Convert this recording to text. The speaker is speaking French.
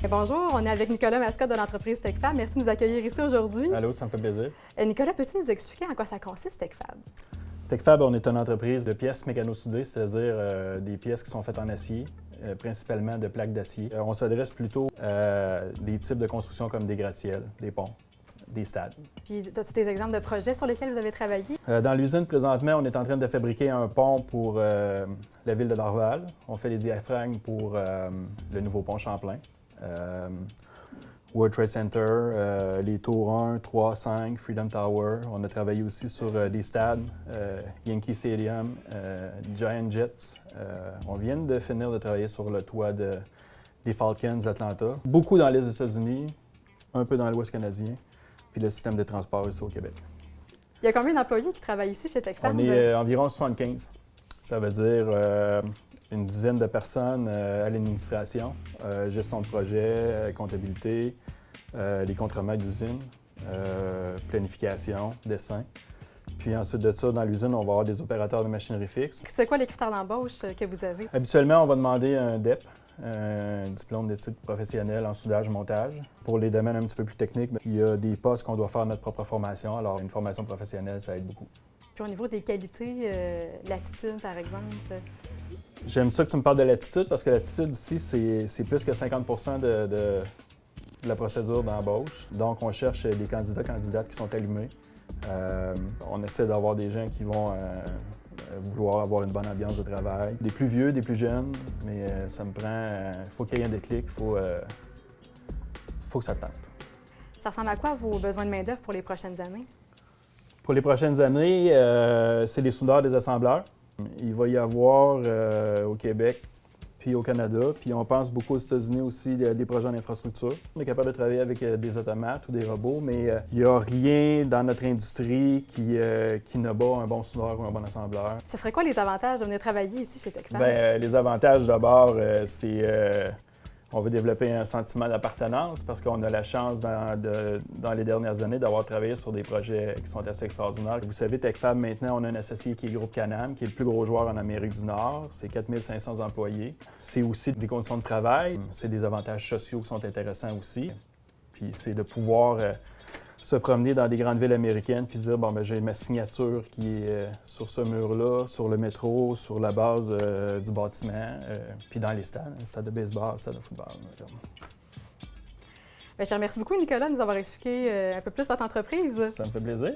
Et bonjour, on est avec Nicolas Mascotte de l'entreprise TechFab. Merci de nous accueillir ici aujourd'hui. Allô, ça me fait plaisir. Nicolas, peux-tu nous expliquer en quoi ça consiste TechFab? TechFab, on est une entreprise de pièces mécano-soudées, c'est-à-dire des pièces qui sont faites en acier, principalement de plaques d'acier. On s'adresse plutôt à des types de constructions comme des gratte-ciels, des ponts, des stades. Puis, as-tu des exemples de projets sur lesquels vous avez travaillé? Dans l'usine, présentement, on est en train de fabriquer un pont pour la ville de Dorval. On fait les diaphragmes pour le nouveau pont Champlain. World Trade Center, les tours 1, 3, 5, Freedom Tower. On a travaillé aussi sur des stades, Yankee Stadium, Giant Jets. On vient de finir de travailler sur le toit des Falcons d'Atlanta. Beaucoup dans les États-Unis, un peu dans l'Ouest canadien, puis le système de transport ici au Québec. Il y a combien d'employés qui travaillent ici chez TechFab? On est environ 75. Ça veut dire une dizaine de personnes à l'administration, gestion de projet, comptabilité, les contremaîtres d'usine, planification, dessin. Puis ensuite de ça, dans l'usine, on va avoir des opérateurs de machinerie fixe. C'est quoi les critères d'embauche que vous avez? Habituellement, on va demander un DEP, un diplôme d'études professionnelles en soudage-montage. Pour les domaines un petit peu plus techniques, il y a des postes qu'on doit faire notre propre formation. Alors, une formation professionnelle, ça aide beaucoup. Puis au niveau des qualités, l'attitude, par exemple? J'aime ça que tu me parles de l'attitude parce que l'attitude ici, c'est plus que 50 de la procédure d'embauche. Donc, on cherche des candidates qui sont allumés. On essaie d'avoir des gens qui vont vouloir avoir une bonne ambiance de travail. Des plus vieux, des plus jeunes, mais ça me prend... Il faut qu'il y ait un déclic, il faut que ça tente. Ça ressemble à quoi vos besoins de main-d'œuvre pour les prochaines années? Pour les prochaines années, c'est des soudeurs, des assembleurs. Il va y avoir au Québec puis au Canada, puis on pense beaucoup aux États-Unis aussi des projets en infrastructure. On est capable de travailler avec des automates ou des robots, mais il n'y a rien dans notre industrie qui ne bat un bon soudeur ou un bon assembleur. Ce serait quoi les avantages de venir travailler ici chez TechFab? Bien, les avantages d'abord, c'est on veut développer un sentiment d'appartenance parce qu'on a la chance dans les dernières années d'avoir travaillé sur des projets qui sont assez extraordinaires. Vous savez, TechFab, maintenant, on a un associé qui est Groupe Canam, qui est le plus gros joueur en Amérique du Nord. C'est 4500 employés. C'est aussi des conditions de travail. C'est des avantages sociaux qui sont intéressants aussi. Puis c'est de pouvoir se promener dans des grandes villes américaines puis dire, bon, ben j'ai ma signature qui est sur ce mur-là, sur le métro, sur la base du bâtiment, puis dans les stades, stade de baseball, stade de football. Bien, je te remercie beaucoup, Nicolas, de nous avoir expliqué un peu plus votre entreprise. Ça me fait plaisir.